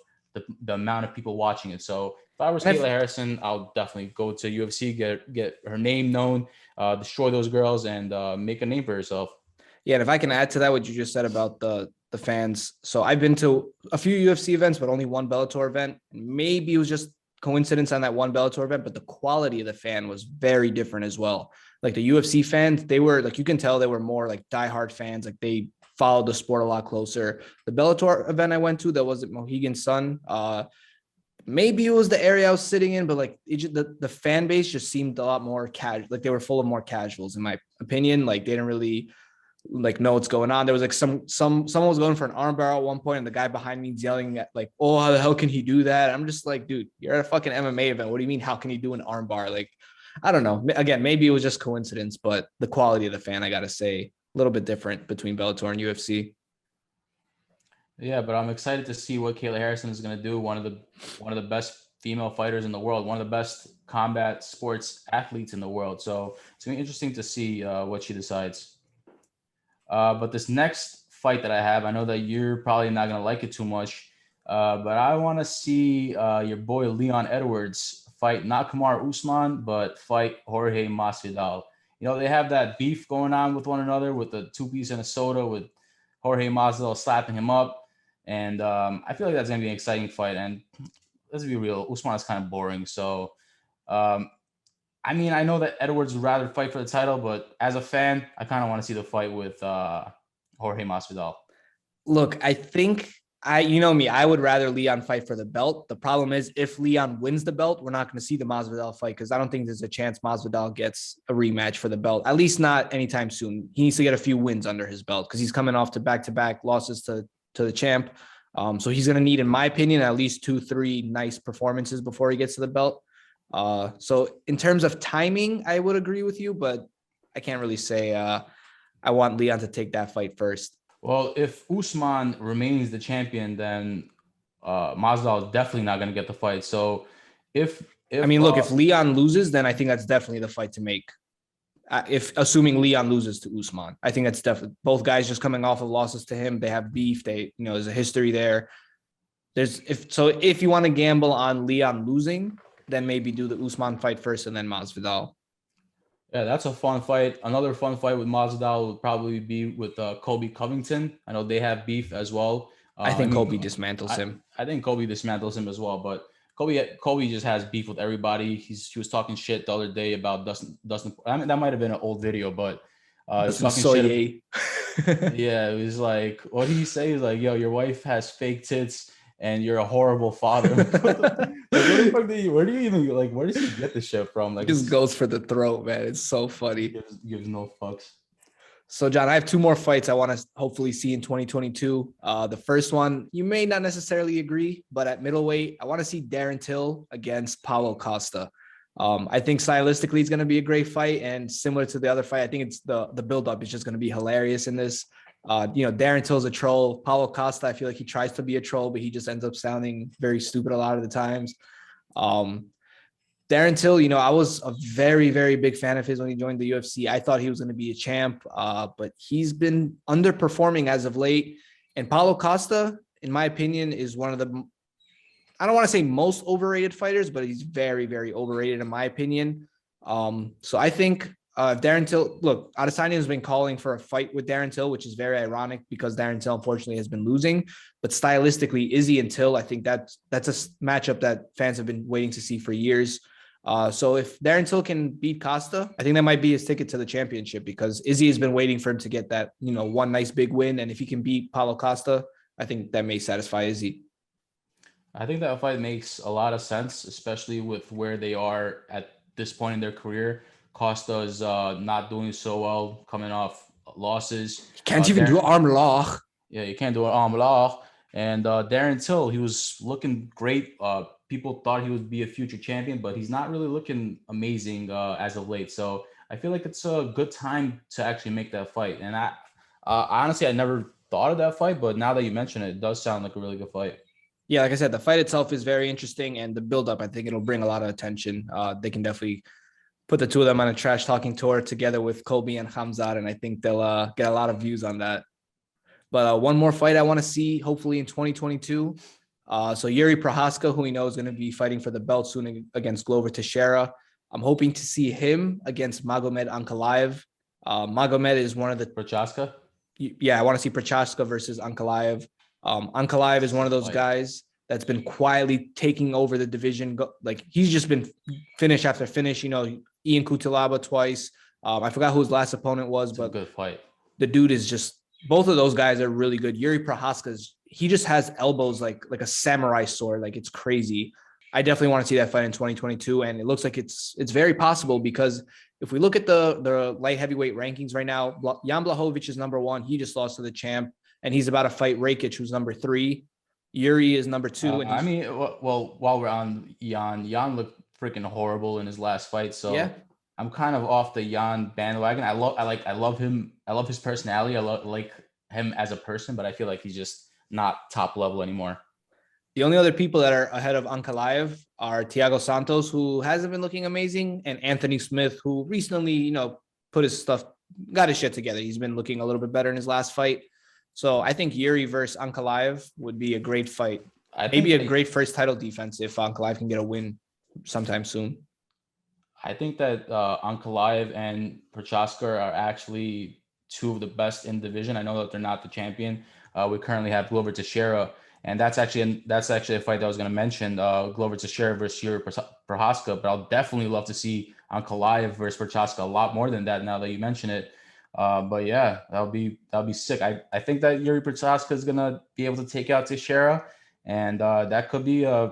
the amount of people watching it. So if I was Kayla Harrison, I'll definitely go to UFC, get her name known, destroy those girls, and make a name for herself. Yeah, and if I can add to that, what you just said about the fans. So I've been to a few UFC events, but only one Bellator event. Maybe it was just coincidence on that one Bellator event, but the quality of the fan was very different as well. Like the UFC fans, they were like, you can tell they were more like diehard fans. Like they followed the sport a lot closer. The Bellator event I went to, that was at Mohegan Sun. Maybe it was the area I was sitting in, but like the fan base just seemed a lot more casual. Like they were full of more casuals, in my opinion. Like they didn't really like know what's going on. There was like someone was going for an armbar at one point, and the guy behind me is yelling at like, "Oh, how the hell can he do that?" I'm just like, dude, you're at a fucking MMA event. What do you mean? How can he do an armbar? Like, I don't know. Again, maybe it was just coincidence, but the quality of the fan, I gotta say, a little bit different between Bellator and UFC. Yeah, but I'm excited to see what Kayla Harrison is going to do. One of the best female fighters in the world, one of the best combat sports athletes in the world. So it's going to be interesting to see what she decides. But this next fight that I have. I know that you're probably not gonna like it too much, but I want to see your boy Leon Edwards fight not Kamaru Usman, but fight Jorge Masvidal. You know, they have that beef going on with one another with the two-piece and a soda with Jorge Masvidal slapping him up. And I feel like that's going to be an exciting fight. And let's be real, Usman is kind of boring. So, I mean, I know that Edwards would rather fight for the title, but as a fan, I kind of want to see the fight with Jorge Masvidal. Look, I think you know me, I would rather Leon fight for the belt. The problem is if Leon wins the belt, we're not going to see the Masvidal fight because I don't think there's a chance Masvidal gets a rematch for the belt, at least not anytime soon. He needs to get a few wins under his belt because he's coming off to back-to-back losses to the champ. So he's going to need, in my opinion, at least 2-3 nice performances before he gets to the belt. So in terms of timing, I would agree with you, but I can't really say I want Leon to take that fight first. Well, if Usman remains the champion, then Masvidal is definitely not going to get the fight. So if look, if Leon loses, then I think that's definitely the fight to make. If assuming Leon loses to Usman, I think that's definitely both guys just coming off of losses to him. They have beef. There's a history there. If you want to gamble on Leon losing, then maybe do the Usman fight first and then Masvidal. Yeah, that's a fun fight. Another fun fight with Masvidal would probably be with Colby Covington. I know they have beef as well. I think Colby dismantles him. I think Colby dismantles him as well, but Colby just has beef with everybody. He was talking shit the other day about Dustin. I mean, that might have been an old video, but he's talking shit. Yeah, it was like, what did he say? He was like, yo, your wife has fake tits and you're a horrible father. Where do you even where does he get this shit from? Like, he just goes for the throat, man. It's so funny. Gives no fucks. So, John, I have 2 more fights I want to hopefully see in 2022. The first one, you may not necessarily agree, but at middleweight, I want to see Darren Till against Paulo Costa. I think stylistically it's going to be a great fight, and similar to the other fight, I think it's the build-up is just going to be hilarious in this. Darren Till's a troll. Paulo Costa, I feel like he tries to be a troll, but he just ends up sounding very stupid a lot of the times. Darren Till, I was a very, very big fan of his when he joined the UFC. I thought he was going to be a champ, but he's been underperforming as of late. And Paulo Costa, in my opinion, is one of the, I don't want to say most overrated fighters, but he's very, very overrated in my opinion. So I think Darren Till, look, Adesanya has been calling for a fight with Darren Till, which is very ironic because Darren Till unfortunately has been losing. But stylistically, Izzy and Till, I think that's a matchup that fans have been waiting to see for years. So if Darren Till can beat Costa, I think that might be his ticket to the championship because Izzy has been waiting for him to get that, one nice big win. And if he can beat Paulo Costa, I think that may satisfy Izzy. I think that fight makes a lot of sense, especially with where they are at this point in their career. Costa is not doing so well, coming off losses. Can't even do arm lock. Yeah, you can't do an arm lock. And Darren Till, he was looking great. People thought he would be a future champion, but he's not really looking amazing as of late. So I feel like it's a good time to actually make that fight. And I honestly, I never thought of that fight, but now that you mention it, it does sound like a really good fight. Yeah, like I said, the fight itself is very interesting, and the build-up, I think it'll bring a lot of attention. They can definitely put the two of them on a trash talking tour together with Colby and Hamza, and I think they'll get a lot of views on that. But one more fight I want to see, hopefully in 2022. So Yuri Prochazka, who we know is going to be fighting for the belt soon against Glover Teixeira. I'm hoping to see him against Magomed Ankalaev. Magomed is one of the... Prochazka? Yeah, I want to see Prochazka versus Ankalaev. Ankalaev is one of those guys that's been quietly taking over the division. Like, he's just been finish after finish. Ian Cutelaba twice. I forgot who his last opponent was, but good fight. The dude is just... Both of those guys are really good. Yuri Prochazka, he just has elbows like a samurai sword. Like, it's crazy. I definitely want to see that fight in 2022. And it looks like it's very possible because if we look at the light heavyweight rankings right now, Jan Blachowicz is number 1. He just lost to the champ, and he's about to fight Rakic, who's number 3. Yuri is number 2. Well, while we're on Jan looked freaking horrible in his last fight. So yeah. I'm kind of off the Jan bandwagon. I love him. I love his personality. I like him as a person, but I feel like he's just not top level anymore. The only other people that are ahead of Ankalaev are Thiago Santos, who hasn't been looking amazing, and Anthony Smith, who recently, got his shit together. He's been looking a little bit better in his last fight. So I think Yuri versus Ankalaev would be a great fight. I Maybe think a great first title defense if Ankalaev can get a win sometime soon. I think that Ankalaev and Prochaska are actually two of the best in division. I know that they're not the champion. We currently have Glover Teixeira, and that's actually a fight that I was going to mention. Glover Teixeira versus Yuri Prochaska, but I'll definitely love to see Ankalaev versus Prochaska a lot more than that. Now that you mention it, but yeah, that'll be sick. I think that Yuri Prochaska is going to be able to take out Teixeira, and that could be a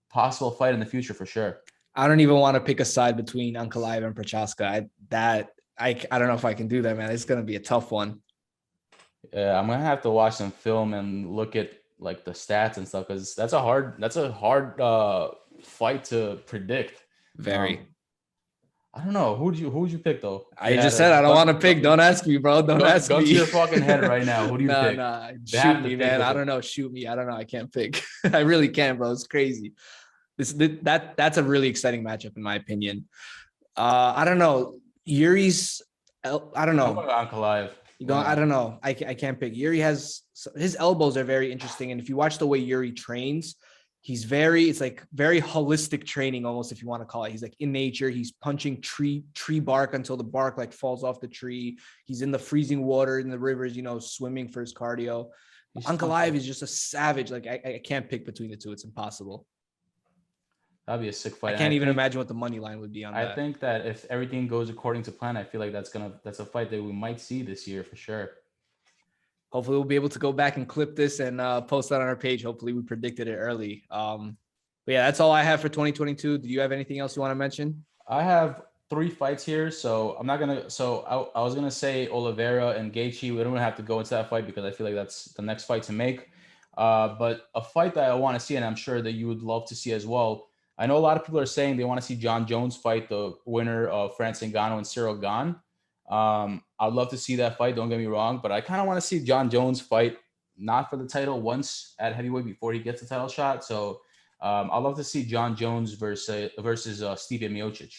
possible fight in the future for sure. I don't even want to pick a side between Ankalaev and Prochaska. I don't know if I can do that, man. It's going to be a tough one. Yeah, I'm gonna have to watch some film and look at like the stats and stuff because that's a hard fight to predict. Very. I don't know. Who would you pick though? I just said I don't want to pick. Don't ask me, bro. Don't ask me. Go to your fucking head right now. Who do you pick? Nah. Shoot me, man. I don't know. Shoot me. I don't know. I can't pick. I really can't, bro. It's crazy. That's a really exciting matchup in my opinion. I don't know. Yuri's. I don't know. I'm going Ankalaev. I don't know. I can't pick. Yuri has his elbows are very interesting, and if you watch the way Yuri trains, it's like very holistic training almost, if you want to call it. He's like in nature. He's punching tree bark until the bark like falls off the tree. He's in the freezing water in the rivers, swimming for his cardio. Ankalaev is just a savage. Like I can't pick between the two. It's impossible. That'd be a sick fight. I can't even imagine what the money line would be on that. I think that if everything goes according to plan, I feel like that's a fight that we might see this year for sure. Hopefully we'll be able to go back and clip this and post that on our page. Hopefully we predicted it early. But yeah, that's all I have for 2022. Do you have anything else you want to mention? I have 3 fights here, so I'm not gonna. So I was gonna say Oliveira and Gaethje. We don't have to go into that fight because I feel like that's the next fight to make. But a fight that I want to see, and I'm sure that you would love to see as well. I know a lot of people are saying they want to see Jon Jones fight the winner of Francis Ngannou and Cyril Gane. I'd love to see that fight. Don't get me wrong, but I kind of want to see Jon Jones fight not for the title once at heavyweight before he gets a title shot. So I'd love to see Jon Jones versus Stipe Miocic.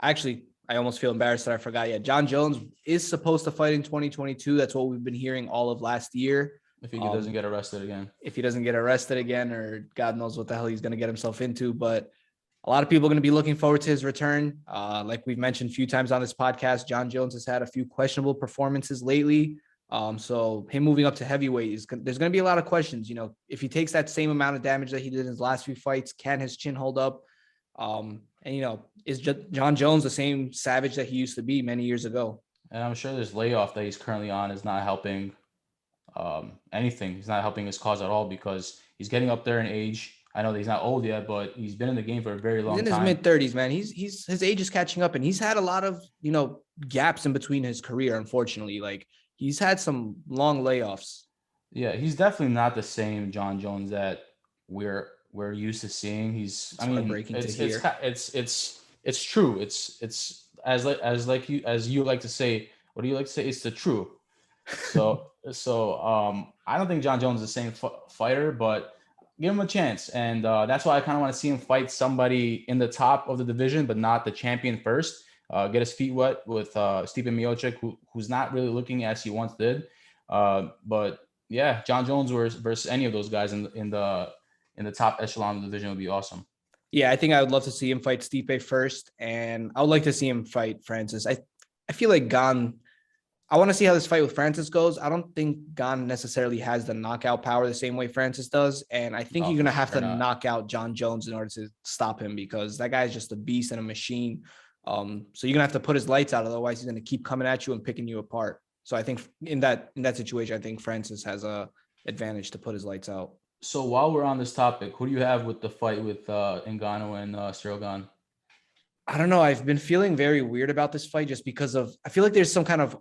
Actually, I almost feel embarrassed that I forgot. Yeah, Jon Jones is supposed to fight in 2022. That's what we've been hearing all of last year. If he doesn't get arrested again. If he doesn't get arrested again, or God knows what the hell he's going to get himself into. But a lot of people are going to be looking forward to his return. Like we've mentioned a few times on this podcast, Jon Jones has had a few questionable performances lately. So him moving up to heavyweight there's going to be a lot of questions. If he takes that same amount of damage that he did in his last few fights, can his chin hold up? Is Jon Jones the same savage that he used to be many years ago? And I'm sure this layoff that he's currently on is not helping anything. He's not helping his cause at all because he's getting up there in age. I know that he's not old yet, but he's been in the game for a very long time. He's in his mid-30s, man. His age is catching up, and he's had a lot of, gaps in between his career, unfortunately. Like, he's had some long layoffs. Yeah, he's definitely not the same Jon Jones that we're used to seeing. It's true. It's as you like to say, what do you like to say? It's the truth. So I don't think Jon Jones is the same fighter, but give him a chance. And that's why I kind of want to see him fight somebody in the top of the division, but not the champion first. Get his feet wet with Stipe Miocic, who's not really looking as he once did. But yeah, Jon Jones versus any of those guys in the top echelon of the division would be awesome. Yeah, I think I would love to see him fight Stipe first, and I would like to see him fight Francis. I feel like Gane. I want to see how this fight with Francis goes. I don't think Gane necessarily has the knockout power the same way Francis does. And I think you're going to have to knock out Jon Jones in order to stop him because that guy is just a beast and a machine. So you're going to have to put his lights out. Otherwise, he's going to keep coming at you and picking you apart. So I think in that situation, I think Francis has a advantage to put his lights out. So while we're on this topic, who do you have with the fight with Ngannou and Cyril Gane? I don't know. I've been feeling very weird about this fight just because I feel like there's some kind of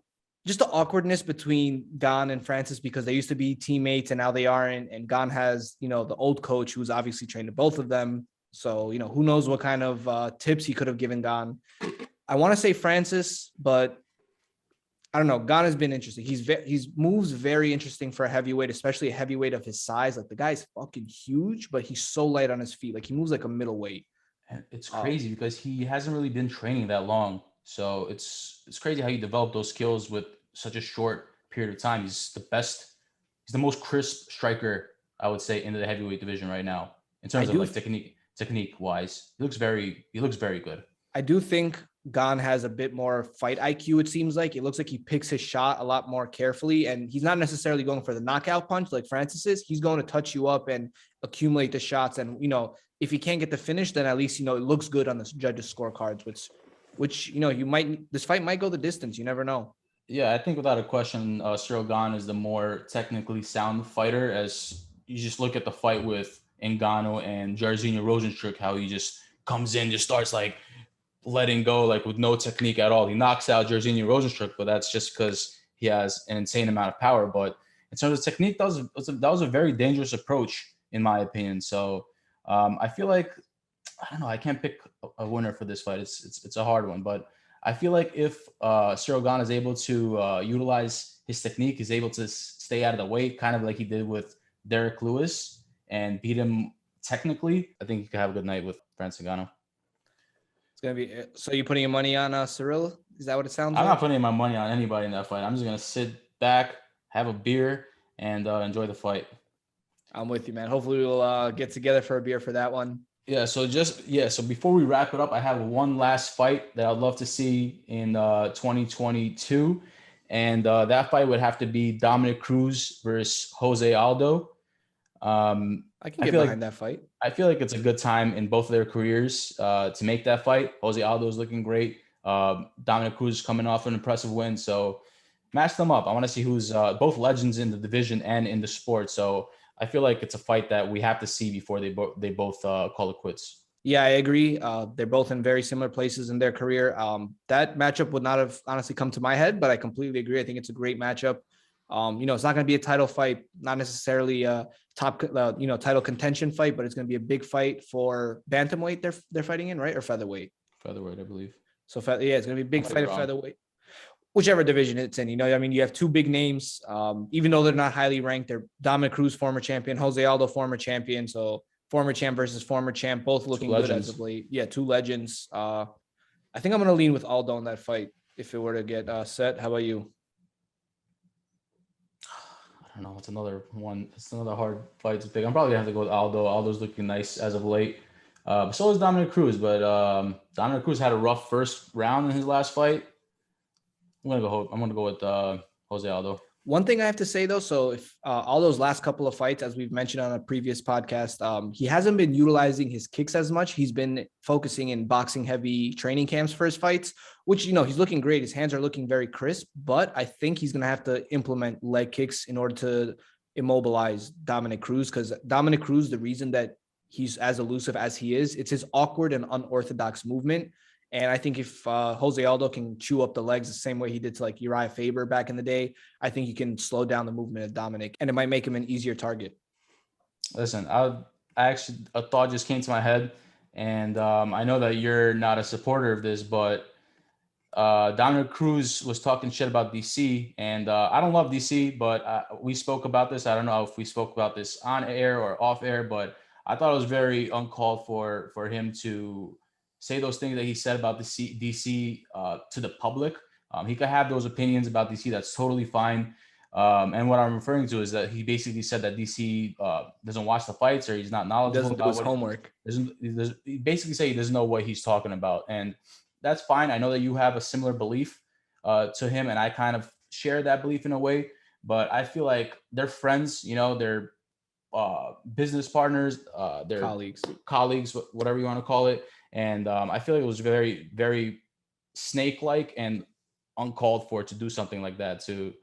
just the awkwardness between Gane and Francis because they used to be teammates and now they aren't. And Gane has, the old coach who's obviously trained both of them. So, who knows what kind of tips he could have given Gane. I want to say Francis, but I don't know. Gane has been interesting. He's moves very interesting for a heavyweight, especially a heavyweight of his size. Like the guy's fucking huge, but he's so light on his feet. Like he moves like a middleweight. And it's crazy because he hasn't really been training that long. So it's crazy how you develop those skills with such a short period of time. He's the best he's the most crisp striker, I would say, in the heavyweight division right now in terms of like technique wise. He looks very good. I do think Gon has a bit more fight IQ. It seems like it looks like he picks his shot a lot more carefully, and he's not necessarily going for the knockout punch like Francis is. He's going to touch you up and accumulate the shots. And if he can't get the finish, then at least it looks good on the judges' scorecards. Which this fight might go the distance. You never know. Yeah, I think without a question, Cyril Gane is the more technically sound fighter. As you just look at the fight with Ngannou and Jairzinho Rozenstruik, how he just comes in, just starts like letting go, like with no technique at all. He knocks out Jairzinho Rozenstruik, but that's just because he has an insane amount of power. But in terms of technique, that was a very dangerous approach, in my opinion. So I feel like, I don't know, I can't pick a winner for this fight. It's a hard one, but I feel like if Cyril Gane is able to utilize his technique, he's able to stay out of the way, kind of like he did with Derek Lewis, and beat him technically, I think he could have a good night with Francis Ngannou. It's gonna be. So you putting your money on Cyril? Is that what it sounds like? I'm not putting my money on anybody in that fight. I'm just gonna sit back, have a beer, and enjoy the fight. I'm with you, man. Hopefully we'll get together for a beer for that one. Yeah. So before we wrap it up, I have one last fight that I'd love to see in 2022, and that fight would have to be Dominick Cruz versus Jose Aldo. I can get behind that fight. I feel like it's a good time in both of their careers to make that fight. Jose Aldo is looking great. Dominick Cruz is coming off an impressive win. So match them up. I want to see who's both legends in the division and in the sport. So I feel like it's a fight that we have to see before they both call it quits. Yeah, I agree. They're both in very similar places in their career. That matchup would not have honestly come to my head, but I completely agree. I think it's a great matchup. It's not going to be a title fight, not necessarily a top, title contention fight, but it's going to be a big fight for bantamweight. They're fighting in, right? Or featherweight? Featherweight, I believe. So it's going to be a big fight at featherweight, whichever division it's in. You have two big names. Even though they're not highly ranked, they're Dominick Cruz, former champion, Jose Aldo, former champion. So former champ versus former champ, both looking good as of late. Yeah, two legends. I think I'm going to lean with Aldo in that fight if it were to get set. How about you? I don't know. It's another one. It's another hard fight to pick. I'm probably gonna have to go with Aldo. Aldo's looking nice as of late. So is Dominick Cruz, but Dominick Cruz had a rough first round in his last fight. I'm gonna go with Jose Aldo. One thing I have to say though, so if Aldo's last couple of fights, as we've mentioned on a previous podcast, he hasn't been utilizing his kicks as much. He's been focusing in boxing heavy training camps for his fights, which, he's looking great. His hands are looking very crisp, but I think he's going to have to implement leg kicks in order to immobilize Dominick Cruz, because Dominick Cruz, the reason that he's as elusive as he is, it's his awkward and unorthodox movement. And I think if Jose Aldo can chew up the legs the same way he did to like Uriah Faber back in the day, I think he can slow down the movement of Dominick, and it might make him an easier target. Listen, a thought just came to my head, and I know that you're not a supporter of this, but Dominick Cruz was talking shit about DC, and I don't love DC, but we spoke about this. I don't know if we spoke about this on air or off air, but I thought it was very uncalled for him to say those things that he said about DC to the public. He could have those opinions about DC. That's totally fine. And what I'm referring to is that he basically said that DC doesn't watch the fights, or he's not knowledgeable about his homework. He basically say he doesn't know what he's talking about. And that's fine. I know that you have a similar belief to him, and I kind of share that belief in a way. But I feel like they're friends, they're business partners, they're colleagues, whatever you want to call it. And I feel like it was very, very snake-like and uncalled for to do something like that to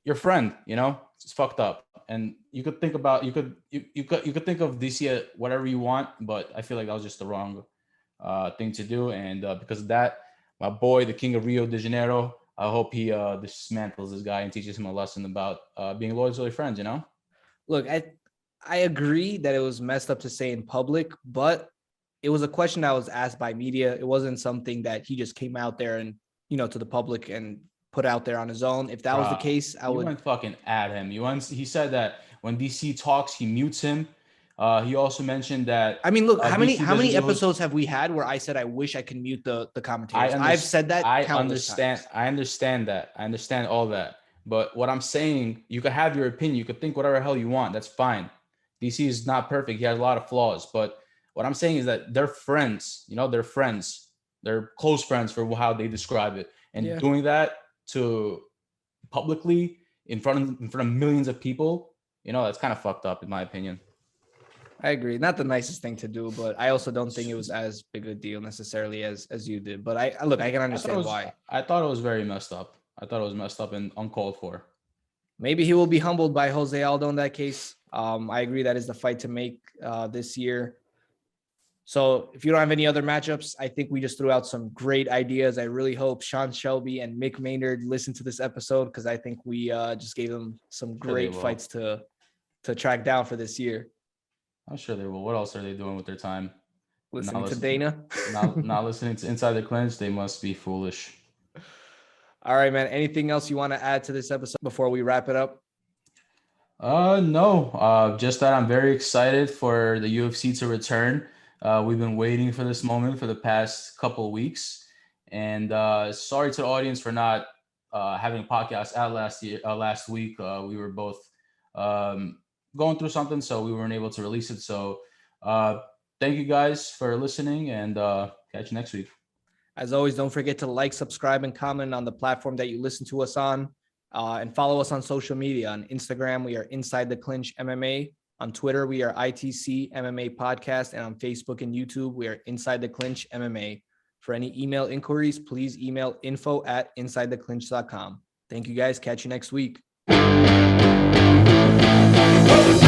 your friend. It's fucked up. And you could think about you could think of DC at whatever you want, but I feel like that was just the wrong thing to do. And because of that, my boy, the king of Rio de Janeiro, I hope he dismantles this guy and teaches him a lesson about being loyal to your friends. Look, I agree that it was messed up to say in public, but it was a question that was asked by media. It wasn't something that he just came out there and, to the public and put out there on his own. If that was the case, I would. You went fucking at him. He said that when DC talks, he mutes him. He also mentioned that. I mean, look, how many episodes have we had where I said I wish I could mute the commentators? I've said that countless times. I understand that. I understand all that. But what I'm saying, you could have your opinion. You could think whatever hell you want. That's fine. DC is not perfect. He has a lot of flaws. But what I'm saying is that they're friends. They're friends. They're close friends for how they describe it. And doing that to publicly in front of millions of people, that's kind of fucked up in my opinion. I agree. Not the nicest thing to do, but I also don't think it was as big a deal necessarily as you did. But I can understand why. I thought it was very messed up. I thought it was messed up and uncalled for. Maybe he will be humbled by Jose Aldo in that case. I agree that is the fight to make this year. So if you don't have any other matchups, I think we just threw out some great ideas. I really hope Sean Shelby and Mick Maynard listen to this episode because I think we just gave them some great fights to track down for this year. I'm sure they will. What else are they doing with their time? Listening to Dana? Not listening to Inside the Clinch. They must be foolish. All right, man. Anything else you want to add to this episode before we wrap it up? No. Just that I'm very excited for the UFC to return. We've been waiting for this moment for the past couple of weeks. And sorry to the audience for not having a podcast last week. We were both going through something, so we weren't able to release it. So thank you guys for listening, and catch you next week. As always, don't forget to like, subscribe, and comment on the platform that you listen to us on, and follow us on social media. On Instagram, we are Inside the Clinch MMA. On Twitter, we are ITC MMA Podcast, and on Facebook and YouTube, we are Inside the Clinch MMA. For any email inquiries, please email info@insidetheclinch.com. Thank you guys. Catch you next week. Whoa.